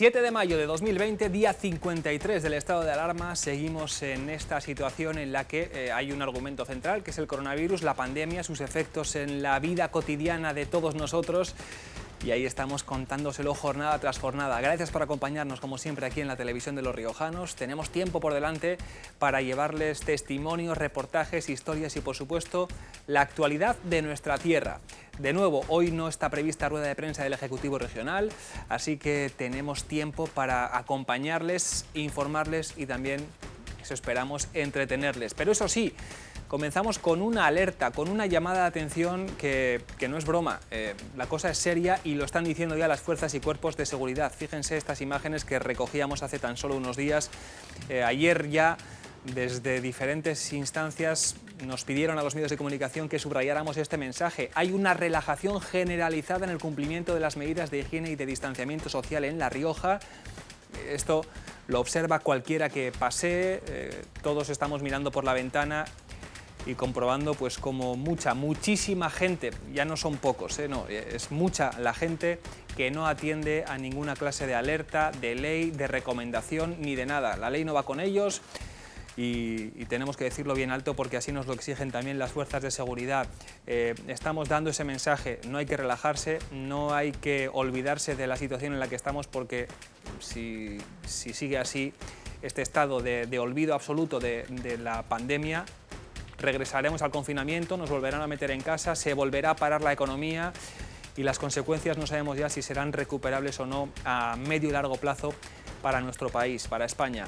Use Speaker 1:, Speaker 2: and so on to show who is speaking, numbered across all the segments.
Speaker 1: 7 de mayo de 2020, día 53 del estado de alarma. Seguimos en esta situación en la que hay un argumento central, que es el coronavirus, la pandemia, sus efectos en la vida cotidiana de todos nosotros. Y ahí estamos contándoselo jornada tras jornada. Gracias por acompañarnos, como siempre, aquí en la televisión de Los Riojanos. Tenemos tiempo por delante para llevarles testimonios, reportajes, historias y, por supuesto, la actualidad de nuestra tierra. De nuevo, hoy no está prevista rueda de prensa del Ejecutivo Regional, así que tenemos tiempo para acompañarles, informarles y también, eso esperamos, entretenerles. Pero eso sí, comenzamos con una alerta, con una llamada de atención que no es broma. La cosa es seria y lo están diciendo ya las fuerzas y cuerpos de seguridad. Fíjense estas imágenes que recogíamos hace tan solo unos días. Ayer ya, desde diferentes instancias, nos pidieron a los medios de comunicación que subrayáramos este mensaje. Hay una relajación generalizada en el cumplimiento de las medidas de higiene y de distanciamiento social en La Rioja. Esto lo observa cualquiera que pase. Todos estamos mirando por la ventana y comprobando pues como muchísima gente, ya no son pocos, no, es mucha la gente que no atiende a ninguna clase de alerta, de ley, de recomendación ni de nada. La ley no va con ellos y tenemos que decirlo bien alto porque así nos lo exigen también las fuerzas de seguridad. Estamos dando ese mensaje, no hay que relajarse, no hay que olvidarse de la situación en la que estamos porque si sigue así este estado de olvido absoluto de la pandemia, regresaremos al confinamiento, nos volverán a meter en casa, se volverá a parar la economía y las consecuencias no sabemos ya si serán recuperables o no a medio y largo plazo para nuestro país, para España.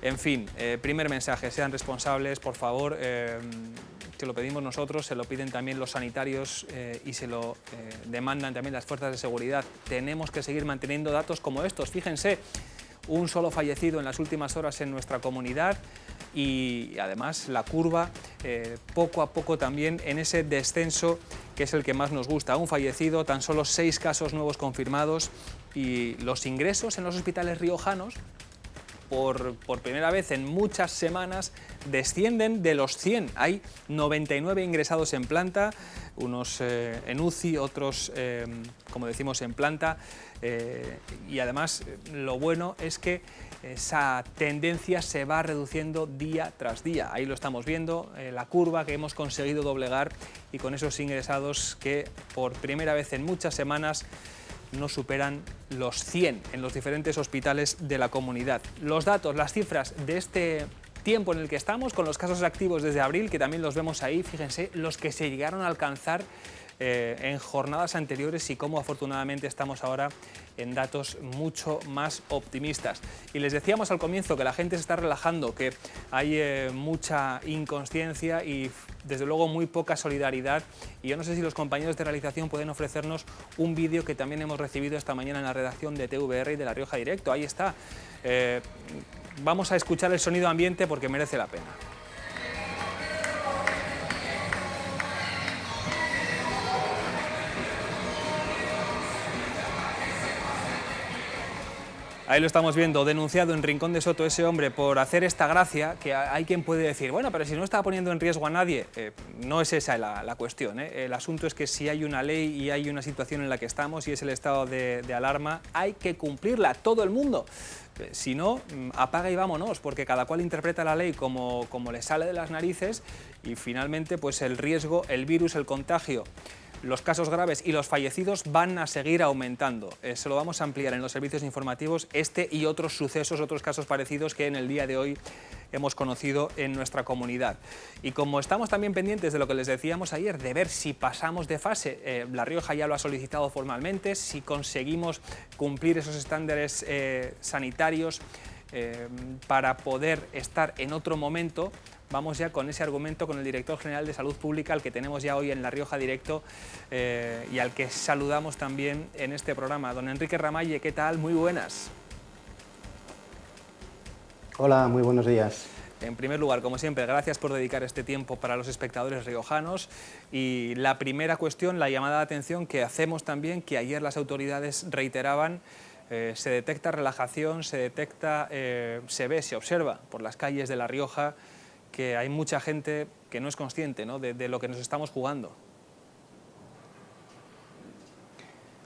Speaker 1: En fin, primer mensaje, sean responsables, por favor, se lo pedimos nosotros, se lo piden también los sanitarios y se lo demandan también las fuerzas de seguridad. Tenemos que seguir manteniendo datos como estos, fíjense, un solo fallecido en las últimas horas en nuestra comunidad y además la curva poco a poco también en ese descenso que es el que más nos gusta. Un fallecido, tan solo 6 casos nuevos confirmados y los ingresos en los hospitales riojanos por primera vez en muchas semanas descienden de los 100. Hay 99 ingresados en planta, unos en UCI, otros, como decimos, en planta. Y además lo bueno es que esa tendencia se va reduciendo día tras día. Ahí lo estamos viendo, la curva que hemos conseguido doblegar y con esos ingresados que por primera vez en muchas semanas no superan los 100 en los diferentes hospitales de la comunidad. Los datos, las cifras de este tiempo en el que estamos, con los casos activos desde abril, que también los vemos ahí, fíjense, los que se llegaron a alcanzar en jornadas anteriores y cómo afortunadamente estamos ahora en datos mucho más optimistas. Y les decíamos al comienzo que la gente se está relajando, que hay mucha inconsciencia y desde luego muy poca solidaridad. Y yo no sé si los compañeros de realización pueden ofrecernos un vídeo que también hemos recibido esta mañana en la redacción de TVR y de La Rioja Directo. Ahí está. Vamos a escuchar el sonido ambiente porque merece la pena. Ahí lo estamos viendo, denunciado en Rincón de Soto ese hombre por hacer esta gracia, que hay quien puede decir, bueno, pero si no está poniendo en riesgo a nadie, no es esa la cuestión. El asunto es que si hay una ley y hay una situación en la que estamos y es el estado de alarma, hay que cumplirla, todo el mundo. Si no, apaga y vámonos, porque cada cual interpreta la ley como le sale de las narices y finalmente pues el riesgo, el virus, el contagio, los casos graves y los fallecidos van a seguir aumentando. Se lo vamos a ampliar en los servicios informativos, este y otros sucesos, otros casos parecidos que en el día de hoy hemos conocido en nuestra comunidad. Y como estamos también pendientes de lo que les decíamos ayer, de ver si pasamos de fase, La Rioja ya lo ha solicitado formalmente, si conseguimos cumplir esos estándares sanitarios para poder estar en otro momento. Vamos ya con ese argumento con el director general de Salud Pública, al que tenemos ya hoy en La Rioja Directo y al que saludamos también en este programa. Don Enrique Ramalle, ¿qué tal? Muy buenas.
Speaker 2: Hola, muy buenos días.
Speaker 1: En primer lugar, como siempre, gracias por dedicar este tiempo para los espectadores riojanos. Y la primera cuestión, la llamada de atención que hacemos también, que ayer las autoridades reiteraban, se detecta relajación, se detecta, se ve, se observa por las calles de La Rioja que hay mucha gente que no es consciente, ¿no?, de lo que nos estamos jugando.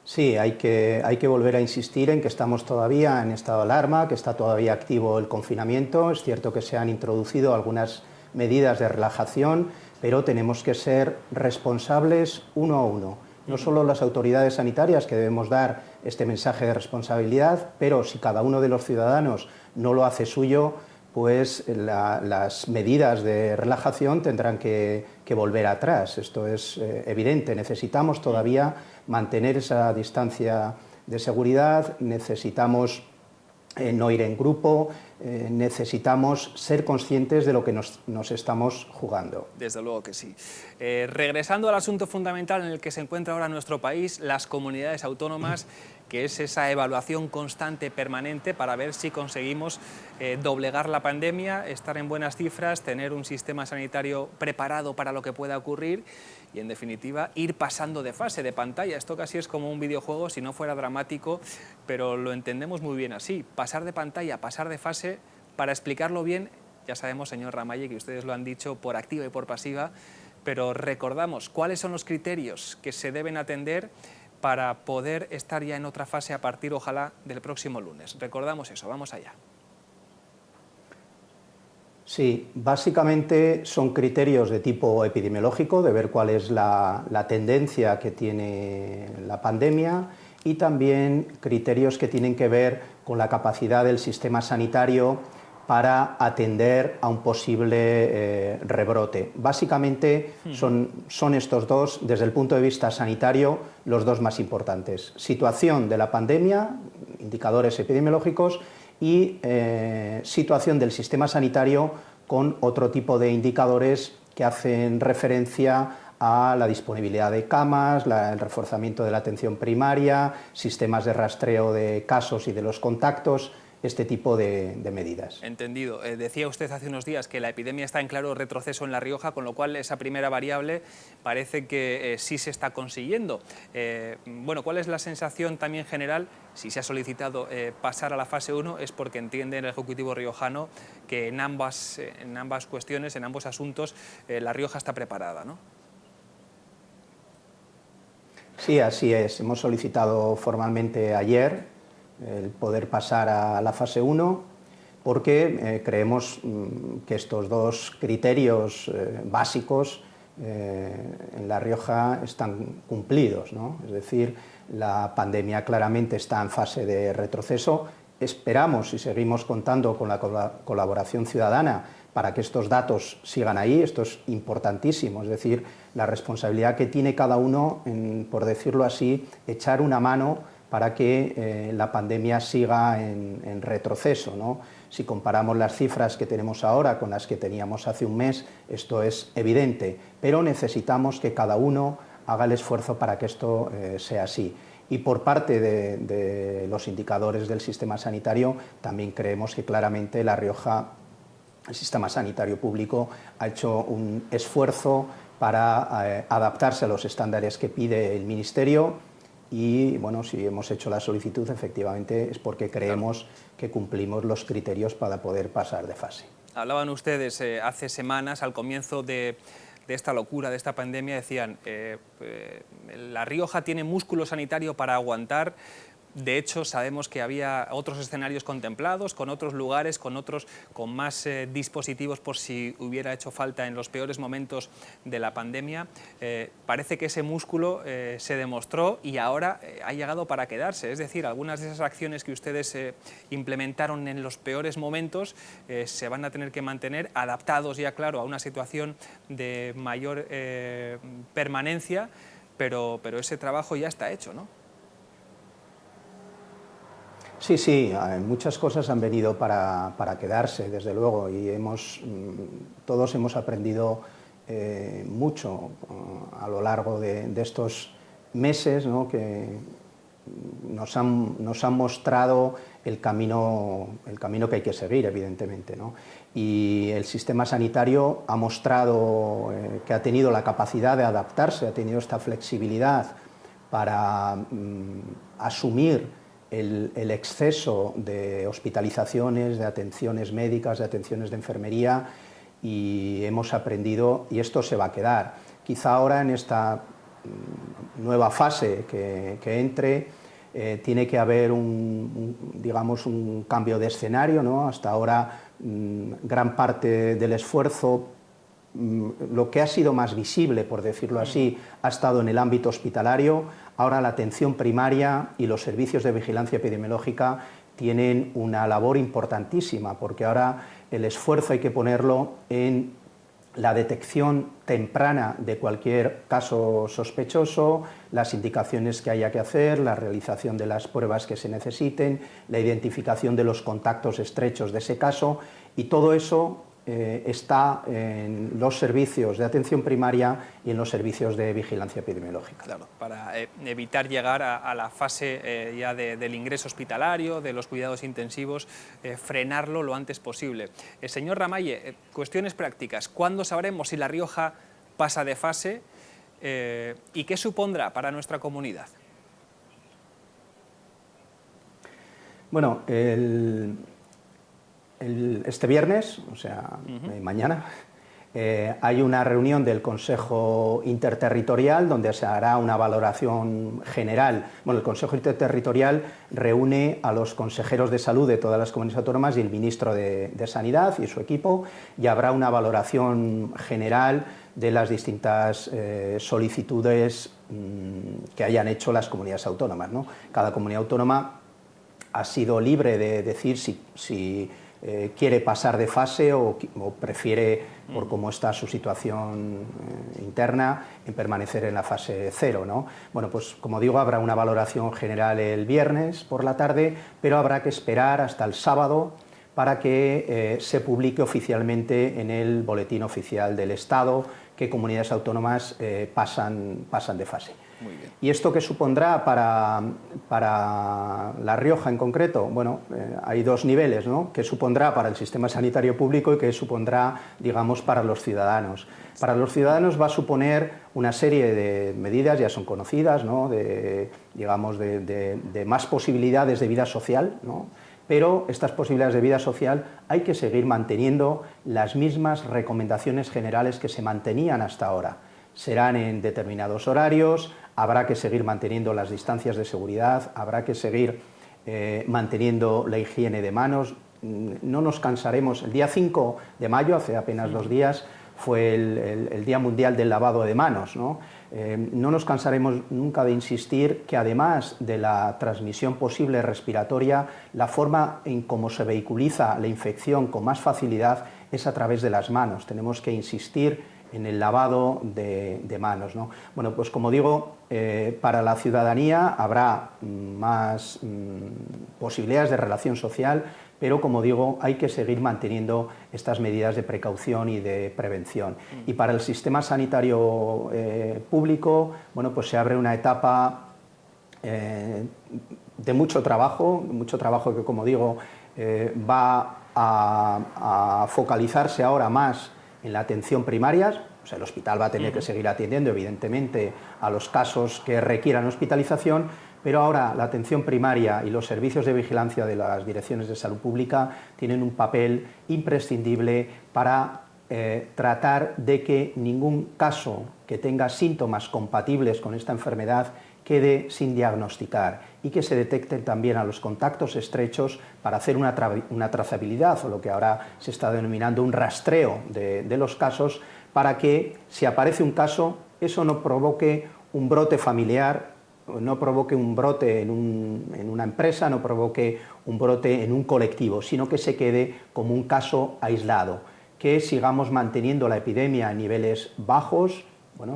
Speaker 2: Sí, hay que volver a insistir en que estamos todavía en estado de alarma, que está todavía activo el confinamiento. Es cierto que se han introducido algunas medidas de relajación, pero tenemos que ser responsables uno a uno. No solo las autoridades sanitarias, que debemos dar este mensaje de responsabilidad, pero si cada uno de los ciudadanos no lo hace suyo, pues las medidas de relajación tendrán que volver atrás. Esto es evidente. Necesitamos todavía mantener esa distancia de seguridad, necesitamos no ir en grupo, necesitamos ser conscientes de lo que nos estamos jugando.
Speaker 1: Desde luego que sí. Regresando al asunto fundamental en el que se encuentra ahora nuestro país, las comunidades autónomas, que es esa evaluación constante, permanente, para ver si conseguimos doblegar la pandemia, estar en buenas cifras, tener un sistema sanitario preparado para lo que pueda ocurrir y, en definitiva, ir pasando de fase, de pantalla. Esto casi es como un videojuego, si no fuera dramático, pero lo entendemos muy bien así. Pasar de pantalla, pasar de fase, para explicarlo bien, ya sabemos, señor Ramalle, que ustedes lo han dicho por activa y por pasiva, pero recordamos cuáles son los criterios que se deben atender para poder estar ya en otra fase a partir, ojalá, del próximo lunes. Recordamos eso, vamos allá.
Speaker 2: Sí, básicamente son criterios de tipo epidemiológico, de ver cuál es la tendencia que tiene la pandemia, y también criterios que tienen que ver con la capacidad del sistema sanitario para atender a un posible rebrote. Básicamente son estos dos, desde el punto de vista sanitario, los dos más importantes. Situación de la pandemia, indicadores epidemiológicos, y situación del sistema sanitario con otro tipo de indicadores que hacen referencia a la disponibilidad de camas, el reforzamiento de la atención primaria, sistemas de rastreo de casos y de los contactos, este tipo de medidas.
Speaker 1: Entendido. Decía usted hace unos días que la epidemia está en claro retroceso en La Rioja, con lo cual esa primera variable parece que sí se está consiguiendo. Bueno, ¿cuál es la sensación también general? Si se ha solicitado pasar a la fase 1 es porque entiende el Ejecutivo riojano que en ambas cuestiones, en ambos asuntos, La Rioja está preparada, ¿no?
Speaker 2: Sí, así es. Hemos solicitado formalmente ayer el poder pasar a la fase 1, porque creemos que estos dos criterios básicos en La Rioja están cumplidos, ¿no? Es decir, la pandemia claramente está en fase de retroceso. Esperamos y seguimos contando con la colaboración ciudadana para que estos datos sigan ahí. Esto es importantísimo, es decir, la responsabilidad que tiene cada uno en, por decirlo así, echar una mano para que la pandemia siga en retroceso, ¿no? Si comparamos las cifras que tenemos ahora con las que teníamos hace un mes, esto es evidente, pero necesitamos que cada uno haga el esfuerzo para que esto sea así. Y por parte de los indicadores del sistema sanitario, también creemos que claramente La Rioja, el sistema sanitario público, ha hecho un esfuerzo para adaptarse a los estándares que pide el Ministerio. Y bueno, si hemos hecho la solicitud, efectivamente es porque creemos que cumplimos los criterios para poder pasar de fase.
Speaker 1: Hablaban ustedes hace semanas, al comienzo de esta locura, de esta pandemia, decían La Rioja tiene músculo sanitario para aguantar. De hecho, sabemos que había otros escenarios contemplados, con otros lugares, con más dispositivos por si hubiera hecho falta en los peores momentos de la pandemia. Parece que ese músculo se demostró y ahora ha llegado para quedarse. Es decir, algunas de esas acciones que ustedes implementaron en los peores momentos se van a tener que mantener adaptados ya, claro, a una situación de mayor permanencia, pero ese trabajo ya está hecho, ¿no?
Speaker 2: Sí, sí, muchas cosas han venido para quedarse, desde luego, y todos hemos aprendido mucho a lo largo de estos meses, ¿no? Que nos han mostrado el camino que hay que seguir, evidentemente, ¿no? Y el sistema sanitario ha mostrado que ha tenido la capacidad de adaptarse, ha tenido esta flexibilidad para asumir el exceso de hospitalizaciones, de atenciones médicas, de atenciones de enfermería, y hemos aprendido, y esto se va a quedar. Quizá ahora en esta nueva fase que entre, tiene que haber digamos, un cambio de escenario, ¿no? Hasta ahora gran parte del esfuerzo, lo que ha sido más visible, por decirlo así, ha estado en el ámbito hospitalario. Ahora la atención primaria y los servicios de vigilancia epidemiológica tienen una labor importantísima, porque ahora el esfuerzo hay que ponerlo en la detección temprana de cualquier caso sospechoso, las indicaciones que haya que hacer, la realización de las pruebas que se necesiten, la identificación de los contactos estrechos de ese caso, y todo eso está en los servicios de atención primaria y en los servicios de vigilancia epidemiológica.
Speaker 1: Claro, para evitar llegar a la fase ya del ingreso hospitalario, de los cuidados intensivos, frenarlo lo antes posible. Señor Ramalle, cuestiones prácticas. ¿Cuándo sabremos si La Rioja pasa de fase y qué supondrá para nuestra comunidad?
Speaker 2: Bueno, este viernes, o sea, mañana, hay una reunión del Consejo Interterritorial donde se hará una valoración general. Bueno, el Consejo Interterritorial reúne a los consejeros de salud de todas las comunidades autónomas y el ministro de Sanidad y su equipo, y habrá una valoración general de las distintas solicitudes que hayan hecho las comunidades autónomas, ¿no? Cada comunidad autónoma ha sido libre de decir si quiere pasar de fase o prefiere, por cómo está su situación interna, en permanecer en la fase 0, ¿no? Bueno, pues como digo, habrá una valoración general el viernes por la tarde, pero habrá que esperar hasta el sábado para que se publique oficialmente en el Boletín Oficial del Estado qué comunidades autónomas pasan de fase.
Speaker 1: Muy bien.
Speaker 2: ¿Y esto qué supondrá para La Rioja en concreto? Bueno, hay dos niveles, ¿no? ¿Qué supondrá para el sistema sanitario público y qué supondrá, digamos, para los ciudadanos? Para los ciudadanos va a suponer una serie de medidas, ya son conocidas, ¿no? de más posibilidades de vida social, ¿no? Pero estas posibilidades de vida social hay que seguir manteniendo las mismas recomendaciones generales que se mantenían hasta ahora. Serán en determinados horarios, habrá que seguir manteniendo las distancias de seguridad, habrá que seguir manteniendo la higiene de manos. No nos cansaremos. El día 5 de mayo, hace apenas 2 días, fue el Día Mundial del Lavado de Manos, ¿no? No nos cansaremos nunca de insistir que, además de la transmisión posible respiratoria, la forma en cómo se vehiculiza la infección con más facilidad es a través de las manos. Tenemos que insistir en el lavado de manos, ¿no? Bueno, pues como digo, para la ciudadanía habrá más posibilidades de relación social, pero como digo, hay que seguir manteniendo estas medidas de precaución y de prevención. Y para el sistema sanitario público, bueno, pues se abre una etapa de mucho trabajo que, como digo, va a focalizarse ahora más en la atención primaria. O sea, el hospital va a tener que seguir atendiendo, evidentemente, a los casos que requieran hospitalización, pero ahora la atención primaria y los servicios de vigilancia de las direcciones de salud pública tienen un papel imprescindible para tratar de que ningún caso que tenga síntomas compatibles con esta enfermedad quede sin diagnosticar, y que se detecten también a los contactos estrechos para hacer una trazabilidad, o lo que ahora se está denominando un rastreo de los casos, para que, si aparece un caso, eso no provoque un brote familiar, no provoque un brote en una empresa, no provoque un brote en un colectivo, sino que se quede como un caso aislado, que sigamos manteniendo la epidemia a niveles bajos. Bueno,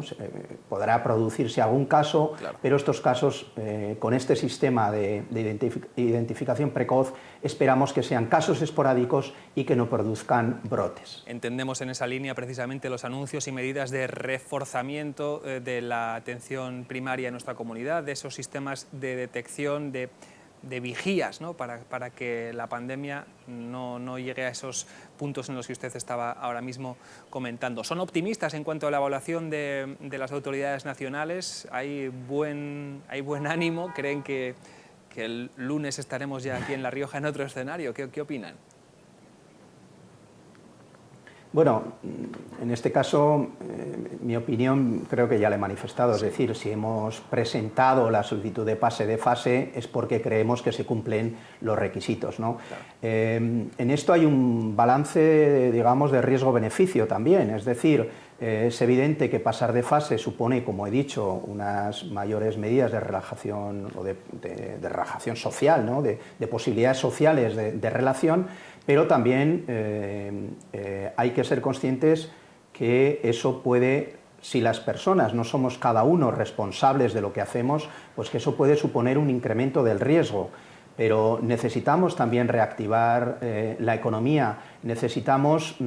Speaker 2: podrá producirse algún caso, claro, pero estos casos, con este sistema de identificación precoz, esperamos que sean casos esporádicos y que no produzcan brotes.
Speaker 1: Entendemos en esa línea precisamente los anuncios y medidas de reforzamiento de la atención primaria en nuestra comunidad, de esos sistemas de detección, de vigías, ¿no? para que la pandemia no llegue a esos puntos en los que usted estaba ahora mismo comentando. ¿Son optimistas en cuanto a la evaluación de las autoridades nacionales? ¿Hay buen ánimo? ¿Creen que el lunes estaremos ya aquí en La Rioja en otro escenario? ¿Qué opinan?
Speaker 2: Bueno, en este caso, mi opinión creo que ya la he manifestado, es decir, si hemos presentado la solicitud de pase de fase es porque creemos que se cumplen los requisitos, ¿no?
Speaker 1: Claro.
Speaker 2: En esto hay un balance, digamos, de riesgo-beneficio también, es decir, es evidente que pasar de fase supone, como he dicho, unas mayores medidas de relajación o de relajación social, ¿no? de posibilidades sociales de relación, pero también hay que ser conscientes que eso puede, si las personas no somos cada uno responsables de lo que hacemos, pues que eso puede suponer un incremento del riesgo. Pero necesitamos también reactivar la economía, necesitamos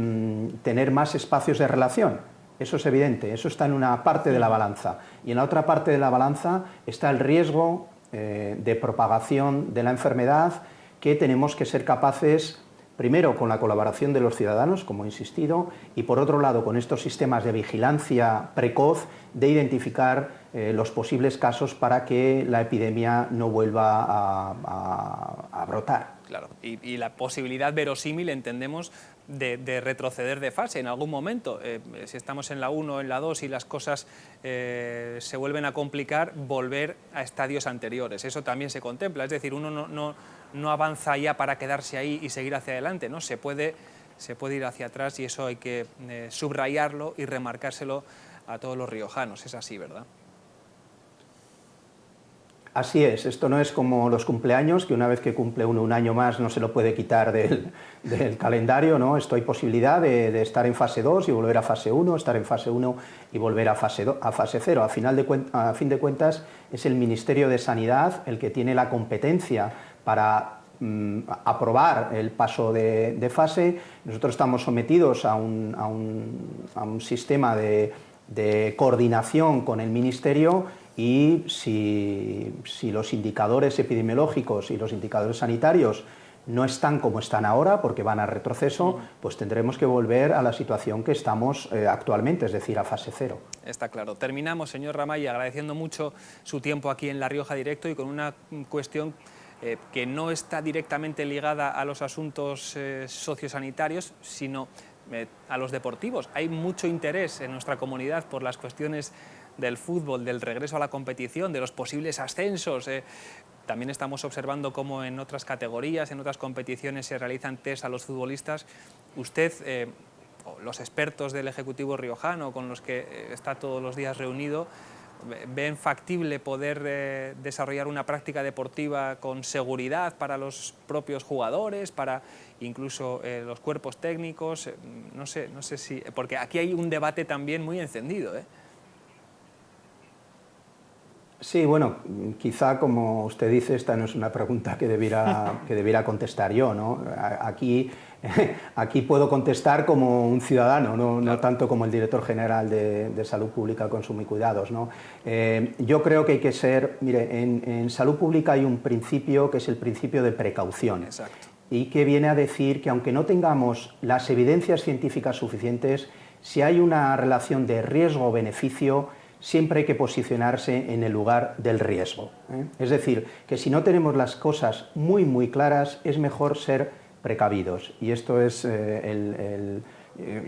Speaker 2: tener más espacios de relación. Eso es evidente, eso está en una parte de la balanza. Y en la otra parte de la balanza está el riesgo de propagación de la enfermedad, que tenemos que ser capaces, primero con la colaboración de los ciudadanos, como he insistido, y por otro lado con estos sistemas de vigilancia precoz, de identificar los posibles casos para que la epidemia no vuelva a brotar.
Speaker 1: Claro, y la posibilidad verosímil, entendemos, de retroceder de fase en algún momento. Si estamos en la 1 o en la 2 y las cosas se vuelven a complicar, volver a estadios anteriores. Eso también se contempla, es decir, uno no avanza ya para quedarse ahí y seguir hacia adelante, ¿no? Se puede ir hacia atrás, y eso hay que subrayarlo y remarcárselo a todos los riojanos. Es así, ¿verdad?
Speaker 2: Así es, esto no es como los cumpleaños, que una vez que cumple uno un año más no se lo puede quitar del calendario, ¿no? Esto hay posibilidad de estar en fase 2 y volver a fase 1, estar en fase 1 y volver a fase 0. A fin de cuentas, es el Ministerio de Sanidad el que tiene la competencia para aprobar el paso de fase. Nosotros estamos sometidos a un sistema de coordinación con el Ministerio, y si los indicadores epidemiológicos y los indicadores sanitarios no están como están ahora, porque van a retroceso, pues tendremos que volver a la situación que estamos actualmente, es decir, a fase 0.
Speaker 1: Está claro. Terminamos, señor Ramalli, agradeciendo mucho su tiempo aquí en La Rioja Directo, y con una cuestión que no está directamente ligada a los asuntos sociosanitarios, sino a los deportivos. Hay mucho interés en nuestra comunidad por las cuestiones del fútbol, del regreso a la competición, de los posibles ascensos. También estamos observando cómo en otras categorías, en otras competiciones, se realizan test a los futbolistas. Usted, los expertos del Ejecutivo riojano con los que está todos los días reunido, ¿ven factible poder desarrollar una práctica deportiva con seguridad para los propios jugadores, para incluso los cuerpos técnicos? No sé si... Porque aquí hay un debate también muy encendido, ¿eh?
Speaker 2: Sí, bueno, quizá, como usted dice, esta no es una pregunta que debiera contestar yo, ¿no? Aquí puedo contestar como un ciudadano, no tanto como el director general de Salud Pública, Consumo y Cuidados, ¿no? Yo creo que hay que ser... Mire, en Salud Pública hay un principio que es el principio de precaución.
Speaker 1: Exacto.
Speaker 2: Y que viene a decir que, aunque no tengamos las evidencias científicas suficientes, si hay una relación de riesgo-beneficio, siempre hay que posicionarse en el lugar del riesgo, ¿eh? Es decir, que si no tenemos las cosas muy claras, es mejor ser precavidos. Y esto es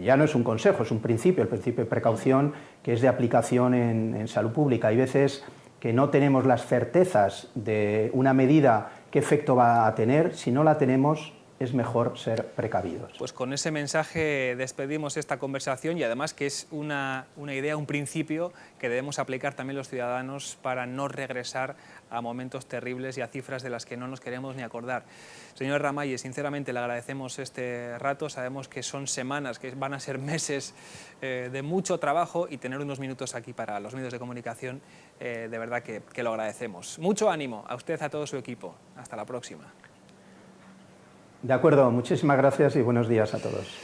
Speaker 2: ya no es un consejo, es un principio, el principio de precaución, que es de aplicación en salud pública. Hay veces que no tenemos las certezas de una medida, qué efecto va a tener. Si no la tenemos, es mejor ser precavidos.
Speaker 1: Pues con ese mensaje despedimos esta conversación, y además que es una idea, un principio que debemos aplicar también los ciudadanos para no regresar a momentos terribles y a cifras de las que no nos queremos ni acordar. Señor Ramalli, sinceramente le agradecemos este rato. Sabemos que son semanas, que van a ser meses de mucho trabajo, y tener unos minutos aquí para los medios de comunicación, de verdad que lo agradecemos. Mucho ánimo a usted, a todo su equipo. Hasta la próxima.
Speaker 2: De acuerdo, muchísimas gracias y buenos días a todos.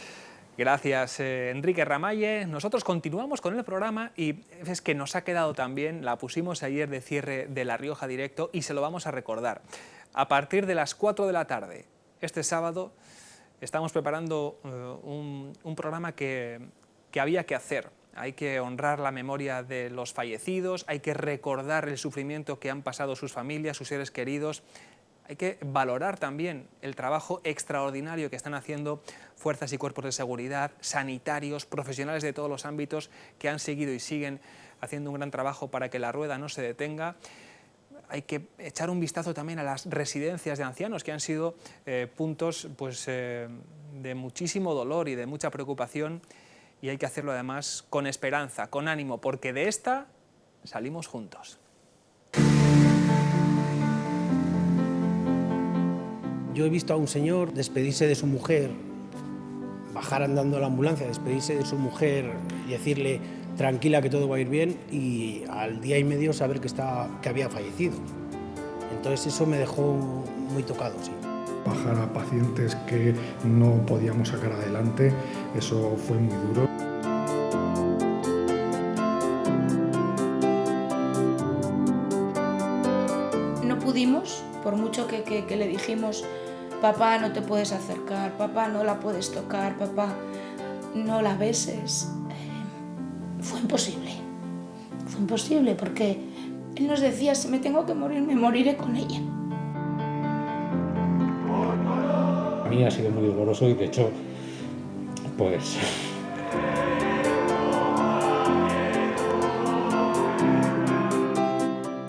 Speaker 1: Gracias, Enrique Ramalli. Nosotros continuamos con el programa, y es que nos ha quedado también, la pusimos ayer de cierre de La Rioja Directo, y se lo vamos a recordar. A partir de las 4 de la tarde, este sábado, estamos preparando un programa que había que hacer. Hay que honrar la memoria de los fallecidos, hay que recordar el sufrimiento que han pasado sus familias, sus seres queridos. Hay que valorar también el trabajo extraordinario que están haciendo fuerzas y cuerpos de seguridad, sanitarios, profesionales de todos los ámbitos que han seguido y siguen haciendo un gran trabajo para que la rueda no se detenga. Hay que echar un vistazo también a las residencias de ancianos, que han sido puntos pues, de muchísimo dolor y de mucha preocupación, y hay que hacerlo además con esperanza, con ánimo, porque de esta salimos juntos.
Speaker 3: Yo he visto a un señor despedirse de su mujer, bajar andando a la ambulancia, despedirse de su mujer y decirle tranquila que todo va a ir bien, y al día y medio saber que había fallecido. Entonces eso me dejó muy tocado, sí.
Speaker 4: Bajar a pacientes que no podíamos sacar adelante, eso fue muy duro.
Speaker 5: No pudimos, por mucho que le dijimos, papá, no te puedes acercar, papá, no la puedes tocar, papá, no la beses. Fue imposible. Fue imposible porque él nos decía, si me tengo que morir, me moriré con ella.
Speaker 6: A mí ha sido muy doloroso y de hecho, pues...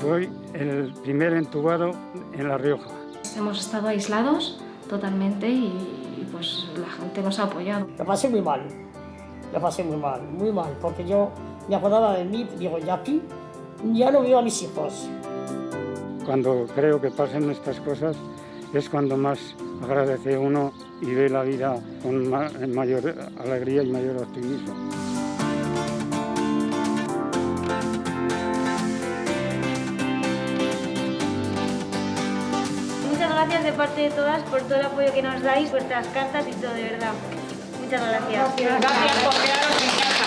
Speaker 7: Soy el primer entubado en La Rioja.
Speaker 8: Hemos estado aislados totalmente y pues la gente nos ha apoyado.
Speaker 9: Lo pasé muy mal, muy mal, porque yo me acordaba de mí, digo, ya aquí ya no veo a mis hijos.
Speaker 7: Cuando creo que pasan estas cosas es cuando más agradece uno y ve la vida con mayor alegría y mayor optimismo.
Speaker 8: Muchas gracias de parte de todas por todo el apoyo que nos dais, vuestras cartas y todo, de verdad. Muchas gracias.
Speaker 10: Gracias por quedaros en casa.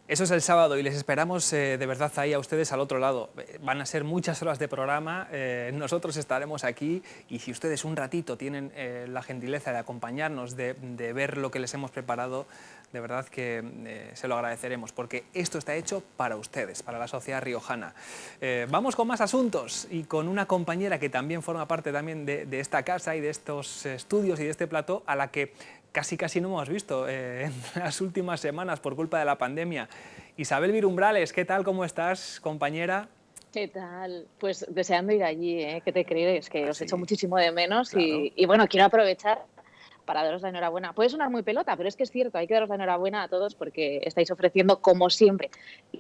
Speaker 1: Eso es el sábado y les esperamos de verdad ahí a ustedes al otro lado. Van a ser muchas horas de programa, nosotros estaremos aquí y si ustedes un ratito tienen la gentileza de acompañarnos, de ver lo que les hemos preparado, de verdad que se lo agradeceremos porque esto está hecho para ustedes, para la sociedad riojana. Vamos con más asuntos y con una compañera que también forma parte también de esta casa y de estos estudios y de este plató, a la que casi no hemos visto en las últimas semanas por culpa de la pandemia. Isabel Virumbrales, ¿qué tal? ¿Cómo estás, compañera?
Speaker 11: ¿Qué tal? Pues deseando ir allí, ¿eh? ¿Qué te crees? Que os echo muchísimo de menos,
Speaker 1: claro.
Speaker 11: y bueno, quiero aprovechar para daros la enhorabuena. Puede sonar muy pelota, pero es que es cierto, hay que daros la enhorabuena a todos porque estáis ofreciendo, como siempre,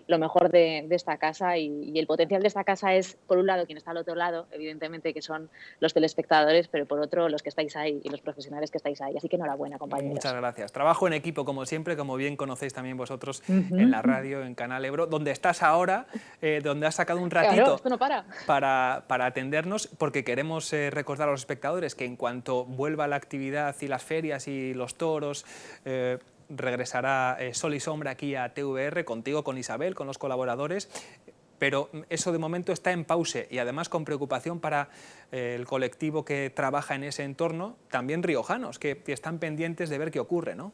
Speaker 11: lo mejor de esta casa y el potencial de esta casa es, por un lado, quien está al otro lado, evidentemente, que son los telespectadores, pero por otro, los que estáis ahí y los profesionales que estáis ahí. Así que enhorabuena, compañeros.
Speaker 1: Muchas gracias. Trabajo en equipo, como siempre, como bien conocéis también vosotros en la radio, en Canal Ebro, donde estás ahora, donde has sacado un ratito
Speaker 11: claro, esto no
Speaker 1: para atendernos, porque queremos recordar a los espectadores que en cuanto vuelva la actividad y las ferias y los toros, regresará Sol y Sombra aquí a TVR, contigo, con Isabel, con los colaboradores, pero eso de momento está en pause y además con preocupación para el colectivo que trabaja en ese entorno, también riojanos, que están pendientes de ver qué ocurre, ¿no?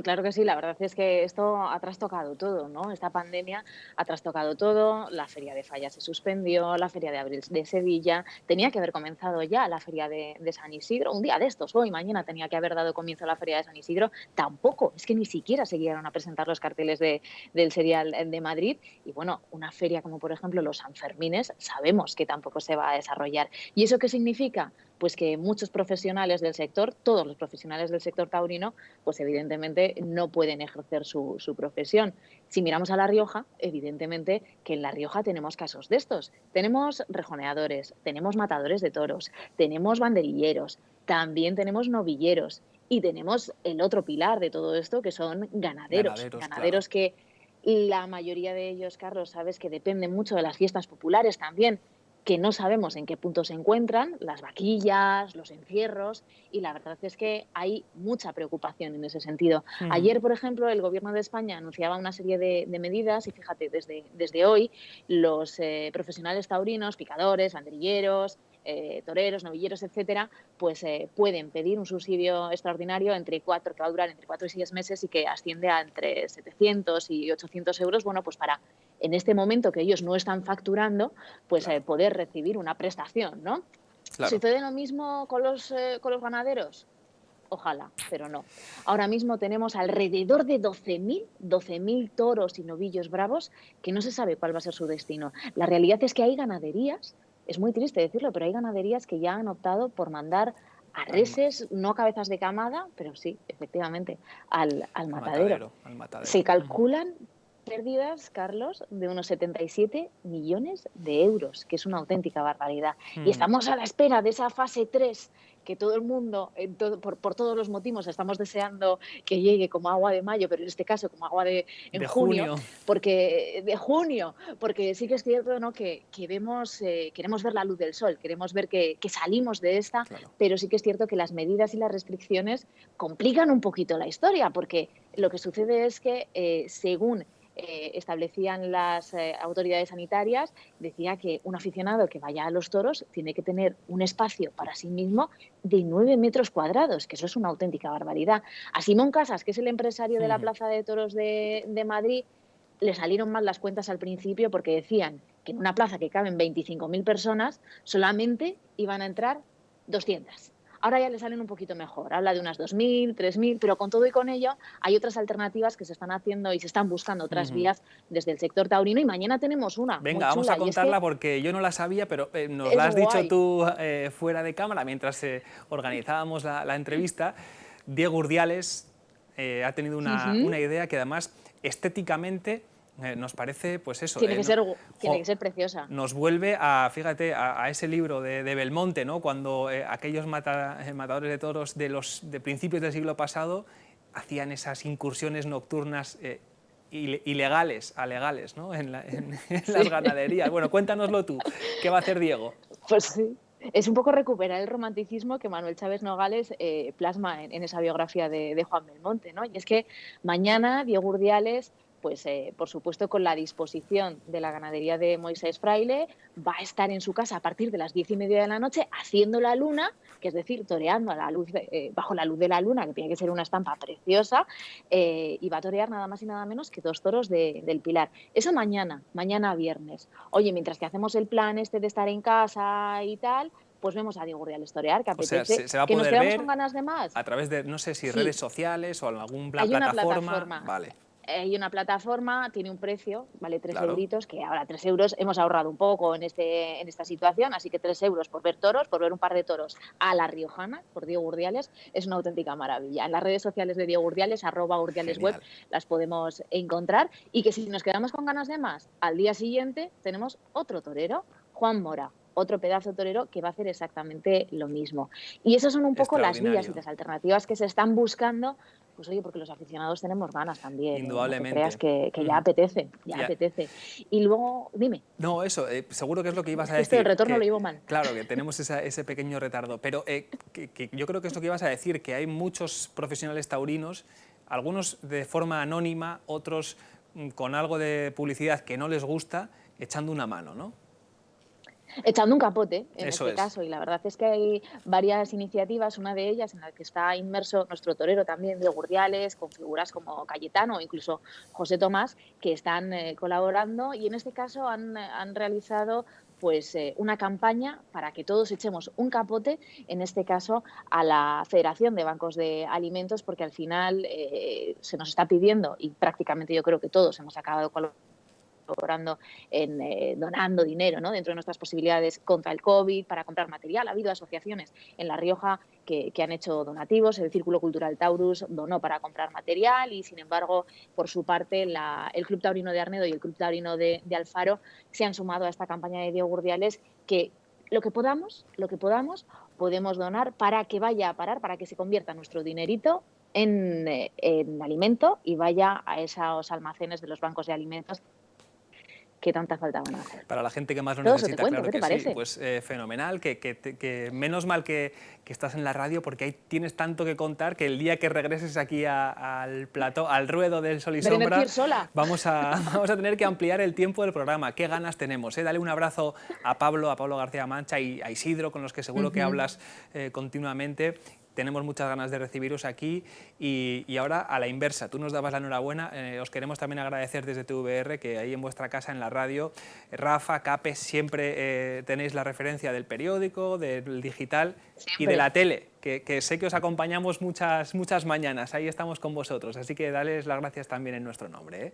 Speaker 11: Claro que sí, la verdad es que esto ha trastocado todo, ¿no? Esta pandemia ha trastocado todo, la Feria de Falla se suspendió, la Feria de Abril de Sevilla, tenía que haber comenzado ya la Feria de San Isidro, un día de estos, hoy, mañana tenía que haber dado comienzo a la Feria de San Isidro, tampoco, es que ni siquiera se llegaron a presentar los carteles del serial de Madrid, y bueno, una feria como por ejemplo los Sanfermines, sabemos que tampoco se va a desarrollar. ¿Y eso qué significa? Pues que muchos profesionales del sector, todos los profesionales del sector taurino, pues evidentemente no pueden ejercer su profesión. Si miramos a La Rioja, evidentemente que en La Rioja tenemos casos de estos. Tenemos rejoneadores, tenemos matadores de toros, tenemos banderilleros, también tenemos novilleros y tenemos el otro pilar de todo esto que son ganaderos claro. Que la mayoría de ellos, Carlos, sabes que dependen mucho de las fiestas populares también. que no sabemos en qué punto se encuentran, las vaquillas, los encierros, y la verdad es que hay mucha preocupación en ese sentido. Ayer, por ejemplo, el Gobierno de España anunciaba una serie de medidas y fíjate, desde hoy los profesionales taurinos, picadores, banderilleros, toreros, novilleros, etcétera, pues pueden pedir un subsidio extraordinario que va a durar entre 4 y 6 meses y que asciende a entre 700 y 800 euros, bueno, pues para en este momento que ellos no están facturando, pues poder recibir una prestación, ¿no?
Speaker 1: Claro.
Speaker 11: ¿Sucede lo mismo con los ganaderos? Ojalá, pero no. Ahora mismo tenemos alrededor de 12.000 toros y novillos bravos que no se sabe cuál va a ser su destino. La realidad es que hay ganaderías, es muy triste decirlo, pero hay ganaderías que ya han optado por mandar a reses, no cabezas de camada, pero sí, efectivamente, al matadero. Se calculan pérdidas, Carlos, de unos 77 millones de euros, que es una auténtica barbaridad. Y estamos a la espera de esa fase 3 que todo el mundo, por todos los motivos, estamos deseando que llegue como agua de mayo, pero en este caso como agua de junio, porque sí que es cierto, ¿no?, que queremos ver la luz del sol, queremos ver que salimos de esta, pero sí que es cierto que las medidas y las restricciones complican un poquito la historia, porque lo que sucede es que según establecían las autoridades sanitarias, decía que un aficionado que vaya a los toros tiene que tener un espacio para sí mismo de 9 metros cuadrados, que eso es una auténtica barbaridad. A Simón Casas, que es el empresario de la Plaza de Toros de Madrid, le salieron mal las cuentas al principio porque decían que en una plaza que caben 25.000 personas solamente iban a entrar 200. Ahora ya le salen un poquito mejor, habla de unas 2.000, 3.000, pero con todo y con ello hay otras alternativas que se están haciendo y se están buscando otras vías desde el sector taurino, y mañana tenemos una.
Speaker 1: Venga, vamos a contarla porque yo no la sabía, pero nos la has dicho tú fuera de cámara mientras organizábamos la entrevista. Diego Urdiales ha tenido una idea que además estéticamente nos parece, pues eso...
Speaker 11: Tiene que ser preciosa.
Speaker 1: Nos vuelve fíjate, a ese libro de Belmonte, ¿no?, cuando aquellos matadores de toros de principios del siglo pasado hacían esas incursiones nocturnas ilegales a legales, ¿no?, en las ganaderías. Bueno, cuéntanoslo tú, ¿qué va a hacer Diego?
Speaker 11: Pues sí. Es un poco recuperar el romanticismo que Manuel Chávez Nogales plasma en esa biografía de Juan Belmonte, ¿no? Y es que mañana Diego Urdiales, pues por supuesto con la disposición de la ganadería de Moisés Fraile, va a estar en su casa a partir de las 10:30 de la noche haciendo la luna, que es decir, toreando a la luz bajo la luz de la luna, que tiene que ser una estampa preciosa, y va a torear nada más y nada menos que 2 toros del Pilar. Eso mañana viernes. Oye, mientras que hacemos el plan de estar en casa y tal, pues vemos a Diego Urdiales torear, que apetece.
Speaker 1: O sea, se va a
Speaker 11: que
Speaker 1: poder
Speaker 11: nos quedamos
Speaker 1: ver
Speaker 11: con ganas de más.
Speaker 1: A través de, no sé si redes sociales o alguna
Speaker 11: Hay una
Speaker 1: plataforma. Vale.
Speaker 11: Hay una plataforma, tiene un precio, vale 3 euritos, que ahora 3 euros hemos ahorrado un poco en esta situación, así que 3 euros por ver toros, por ver un par de toros a la riojana, por Diego Urdiales, es una auténtica maravilla. En las redes sociales de Diego Urdiales, @urdialesweb, las podemos encontrar, y que si nos quedamos con ganas de más, al día siguiente tenemos otro torero, Juan Mora, otro pedazo torero que va a hacer exactamente lo mismo. Y esas son un poco las vías y las alternativas que se están buscando, pues oye, porque los aficionados tenemos ganas también.
Speaker 1: Indudablemente.
Speaker 11: No te creas que ya apetece, apetece. Y luego, dime.
Speaker 1: No, eso, seguro que es lo que ibas a decir.
Speaker 11: El retorno lo llevo mal.
Speaker 1: Claro, que tenemos ese pequeño retardo, pero que yo creo que es lo que ibas a decir, que hay muchos profesionales taurinos, algunos de forma anónima, otros con algo de publicidad que no les gusta, echando una mano, ¿no?
Speaker 11: Echando un capote, en
Speaker 1: Eso
Speaker 11: este caso, y la verdad es que hay varias iniciativas, una de ellas en la que está inmerso nuestro torero también, Diego Urdiales, con figuras como Cayetano o incluso José Tomás, que están colaborando, y en este caso han realizado pues una campaña para que todos echemos un capote, en este caso a la Federación de Bancos de Alimentos, porque al final se nos está pidiendo, y prácticamente yo creo que todos hemos acabado colaborando en donando dinero, ¿no?, dentro de nuestras posibilidades contra el COVID, para comprar material. Ha habido asociaciones en La Rioja que han hecho donativos. El Círculo Cultural Taurus donó para comprar material, y sin embargo, por su parte, el Club Taurino de Arnedo y el Club Taurino de Alfaro se han sumado a esta campaña de Diego Urdiales, que lo que podamos podemos donar para que vaya a parar, para que se convierta nuestro dinerito en alimento y vaya a esos almacenes de los bancos de alimentos que tanta falta van a hacer.
Speaker 1: Para la gente que más lo
Speaker 11: Todo eso te
Speaker 1: necesita,
Speaker 11: cuento,
Speaker 1: claro
Speaker 11: ¿qué te
Speaker 1: que sí,
Speaker 11: parece?
Speaker 1: pues fenomenal, que menos mal que estás en la radio, porque ahí tienes tanto que contar que el día que regreses aquí al plató, al ruedo del Sol y Sombra,
Speaker 11: Berenecir sola.
Speaker 1: vamos a tener que ampliar el tiempo del programa. Qué ganas tenemos, ¿eh? Dale un abrazo a Pablo García Mancha y a Isidro, con los que seguro que hablas continuamente. Tenemos muchas ganas de recibiros aquí y ahora a la inversa. Tú nos dabas la enhorabuena. Os queremos también agradecer desde TVR que ahí en vuestra casa, en la radio, Rafa, Cape, siempre tenéis la referencia del periódico, del digital y de la tele, que sé que os acompañamos muchas mañanas. Ahí estamos con vosotros, así que dales las gracias también en nuestro nombre, ¿eh?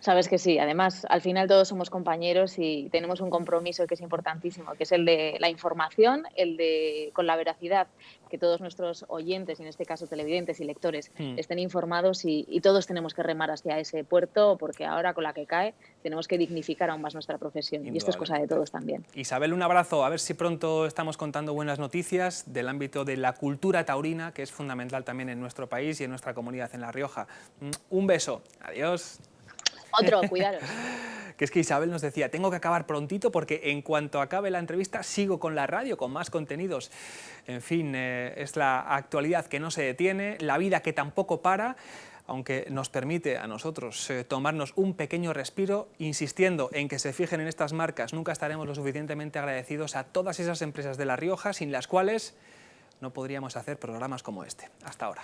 Speaker 11: Sabes que sí, además al final todos somos compañeros y tenemos un compromiso que es importantísimo, que es el de la información, el de con la veracidad, que todos nuestros oyentes, en este caso televidentes y lectores, estén informados y todos tenemos que remar hacia ese puerto, porque ahora con la que cae tenemos que dignificar aún más nuestra profesión y esto es cosa de todos también.
Speaker 1: Isabel, un abrazo, a ver si pronto estamos contando buenas noticias del ámbito de la cultura taurina, que es fundamental también en nuestro país y en nuestra comunidad en La Rioja. Un beso, adiós.
Speaker 11: Otro, cuidaros.
Speaker 1: Que es que Isabel nos decía, tengo que acabar prontito porque en cuanto acabe la entrevista sigo con la radio, con más contenidos. En fin, es la actualidad que no se detiene, la vida que tampoco para, aunque nos permite a nosotros tomarnos un pequeño respiro, insistiendo en que se fijen en estas marcas. Nunca estaremos lo suficientemente agradecidos a todas esas empresas de La Rioja, sin las cuales no podríamos hacer programas como este. Hasta ahora.